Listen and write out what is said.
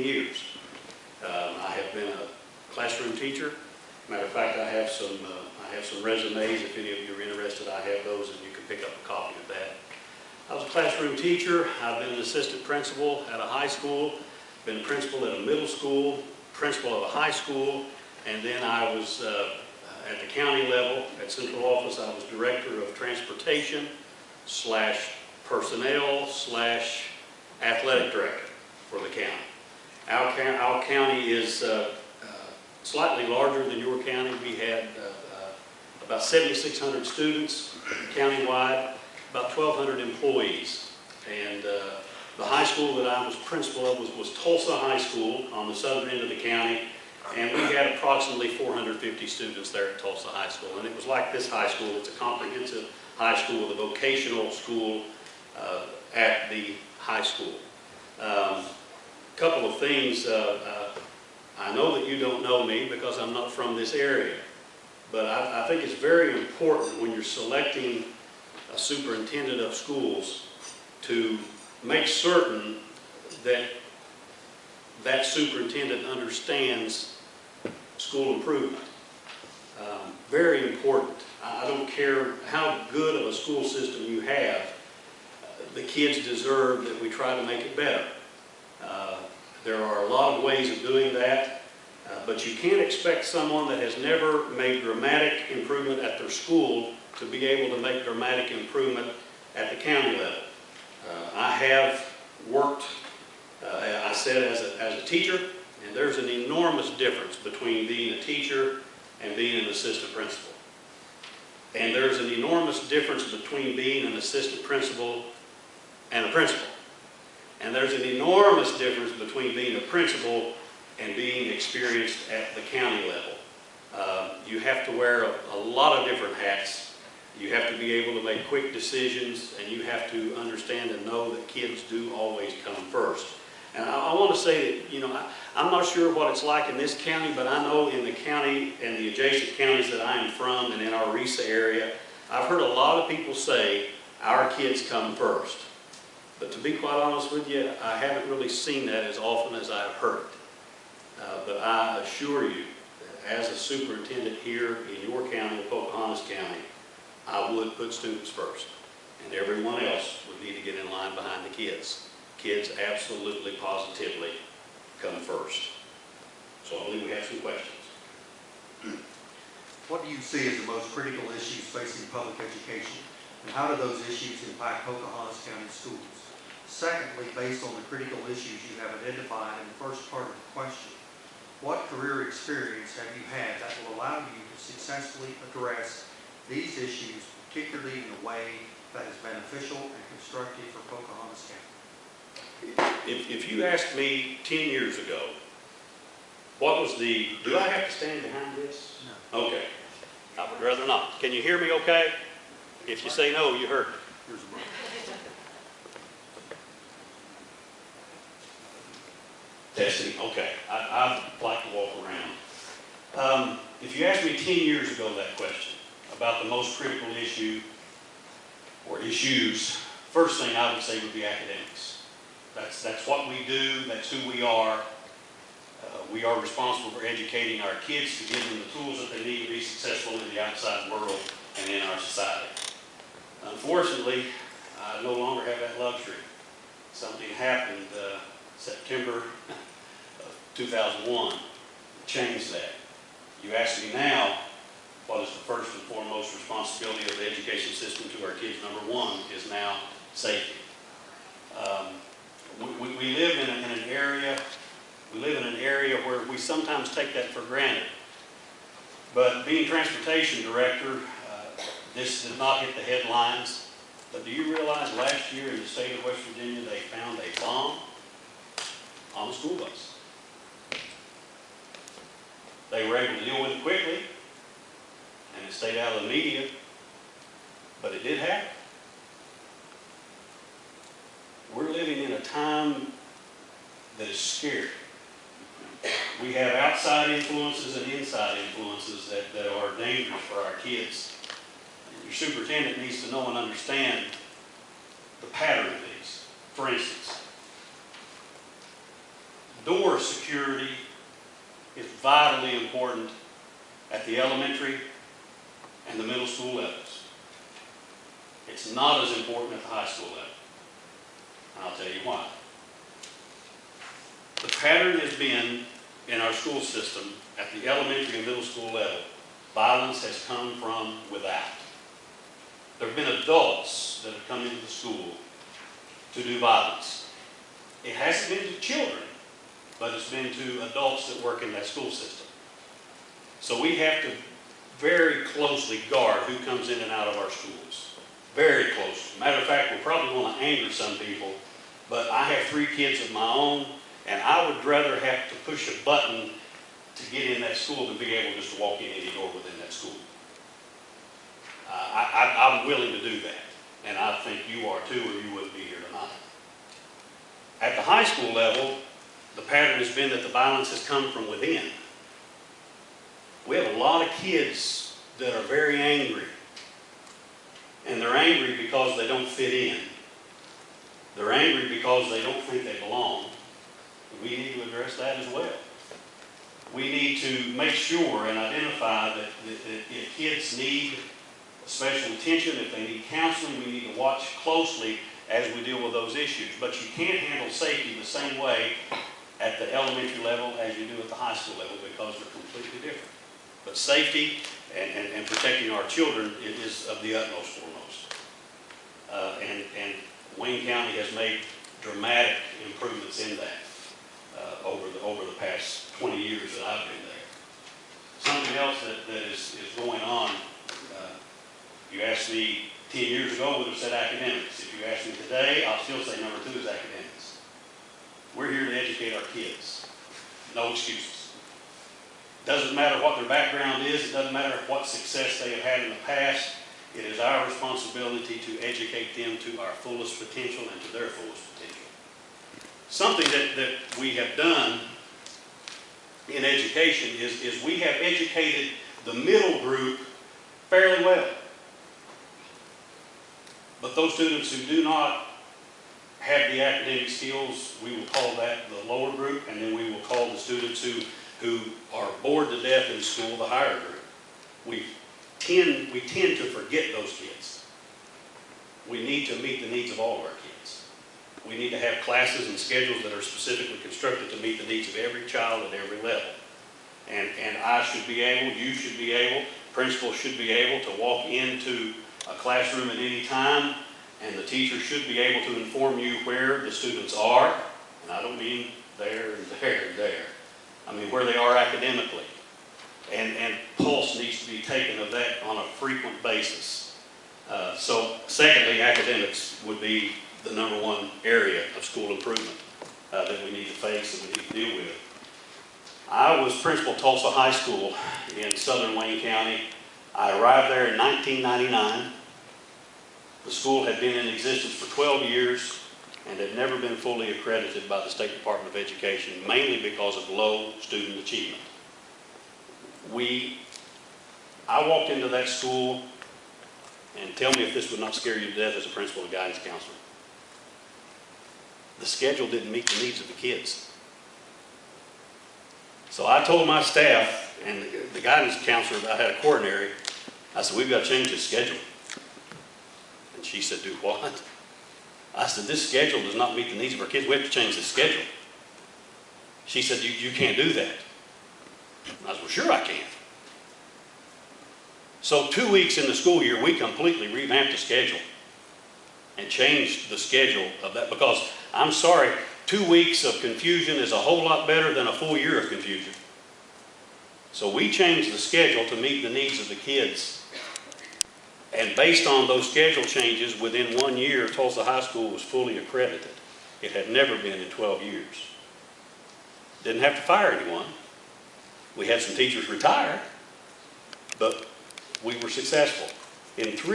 years. I have been a classroom teacher. Matter of fact, I have some resumes. If any of you are interested, I have those, and you can pick up a copy of that. I was a classroom teacher. I've been an assistant principal at a high school, been principal at a middle school, principal of a high school, and then I was at the county level, at central office, I was director of transportation / personnel / athletic director for the county. Our county is slightly larger than your county. We had about 7,600 students countywide, about 1,200 employees. And the high school that I was principal of was Tulsa High School on the southern end of the county. And we had approximately 450 students there at Tulsa High School. And it was like this high school. It's a comprehensive high school, the vocational school at the high school. Couple of things. I know that you don't know me because I'm not from this area. But I think it's very important when you're selecting a superintendent of schools to make certain that that superintendent understands school improvement. Very important. I don't care how good of a school system you have, the kids deserve that we try to make it better. There are a lot of ways of doing that, but you can't expect someone that has never made dramatic improvement at their school to be able to make dramatic improvement at the county level. I have worked, I said, as a teacher, and there's an enormous difference between being a teacher and being an assistant principal. And there's an enormous difference between being an assistant principal and a principal. And there's an enormous difference between being a principal and being experienced at the county level. You have to wear a lot of different hats. You have to be able to make quick decisions, and you have to understand and know that kids do always come first. And I want to say that, you know, I'm not sure what it's like in this county, but I know in the county and the adjacent counties that I am from and in our RESA area, I've heard a lot of people say, our kids come first. But to be quite honest with you, I haven't really seen that as often as I've heard it. But I assure you, that as a superintendent here in your county, Pocahontas County, I would put students first. And everyone else would need to get in line behind the kids. Kids absolutely, positively come first. So I believe we have some questions. What do you see as the most critical issues facing public education, and how do those issues impact Pocahontas County schools? Secondly, based on the critical issues you have identified in the first part of the question, what career experience have you had that will allow you to successfully address these issues, particularly in a way that is beneficial and constructive for Pocahontas County? If you asked me 10 years ago, what was the, do I have to stand behind this? No. Okay. I would rather not. Can you hear me okay? If you say no, you heard me. Here's a book. Testing, okay. I'd like to walk around. If you asked me 10 years ago that question about the most critical issue or issues, first thing I would say would be academics. That's what we do, that's who we are. We are responsible for educating our kids to give them the tools that they need to be successful in the outside world and in our society. Unfortunately, I no longer have that luxury. Something happened September of 2001, changed that. You ask me now, what is the first and foremost responsibility of the education system to our kids? Number one is now safety. We live in an area. We live in an area where we sometimes take that for granted. But being transportation director, this did not hit the headlines. But do you realize last year in the state of West Virginia they found a bomb on a school bus? They were able to deal with it quickly, and it stayed out of the media, but it did happen. We're living in a time that is scary. We have outside influences and inside influences that are dangerous for our kids. Your superintendent needs to know and understand the pattern of these. For instance, door security is vitally important at the elementary and the middle school levels. It's not as important at the high school level. And I'll tell you why. The pattern has been in our school system at the elementary and middle school level, violence has come from without. There have been adults that have come into the school to do violence. It hasn't been to children, but it's been to adults that work in that school system. So we have to very closely guard who comes in and out of our schools. Very closely. Matter of fact, we'll probably want to anger some people, but I have 3 kids of my own, and I would rather have to push a button to get in that school than be able just to walk in any door within that school. I'm willing to do that, and I think you are too, or you wouldn't be here tonight. At the high school level, the pattern has been that the violence has come from within. We have a lot of kids that are very angry, and they're angry because they don't fit in. They're angry because they don't think they belong. We need to address that as well. We need to make sure and identify that if kids need special attention, if they need counseling, we need to watch closely as we deal with those issues. But you can't handle safety the same way at the elementary level as you do at the high school level, because they're completely different. But safety and protecting our children is of the utmost foremost. And Wayne County has made dramatic improvements in that over the past 20 years that I've been there. Something else that is going on, you asked me 10 years ago, I would have said academics. If you ask me today, I'll still say number 2 is academics. We're here to educate our kids. No excuses. Doesn't matter what their background is. It doesn't matter what success they have had in the past. It is our responsibility to educate them to our fullest potential and to their fullest potential. Something that we have done in education is we have educated the middle group fairly well. But those students who do not have the academic skills, we will call that the lower group, and then we will call the students who are bored to death in school the higher group. We tend to forget those kids. We need to meet the needs of all of our kids. We need to have classes and schedules that are specifically constructed to meet the needs of every child at every level. And I should be able, you should be able, principals should be able to walk into a classroom at any time, and the teacher should be able to inform you where the students are, and I don't mean there and there and there. I mean where they are academically. And pulse needs to be taken of that on a frequent basis. So secondly, academics would be the number 1 area of school improvement that we need to face and we need to deal with. I was principal of Tulsa High School in southern Wayne County. I arrived there in 1999. The school had been in existence for 12 years and had never been fully accredited by the State Department of Education, mainly because of low student achievement. I walked into that school, and tell me if this would not scare you to death as a principal and guidance counselor. The schedule didn't meet the needs of the kids. So I told my staff and the guidance counselor, I had a coordinator, I said, we've got to change this schedule. And she said, do what? I said, this schedule does not meet the needs of our kids. We have to change this schedule. She said, you can't do that. I said, well, sure I can. So 2 weeks in the school year, we completely revamped the schedule and changed the schedule of that, because I'm sorry, 2 weeks of confusion is a whole lot better than a full year of confusion. So we changed the schedule to meet the needs of the kids. And based on those schedule changes, within 1 year, Tulsa High School was fully accredited. It had never been in 12 years. Didn't have to fire anyone. We had some teachers retire, but we were successful. In 3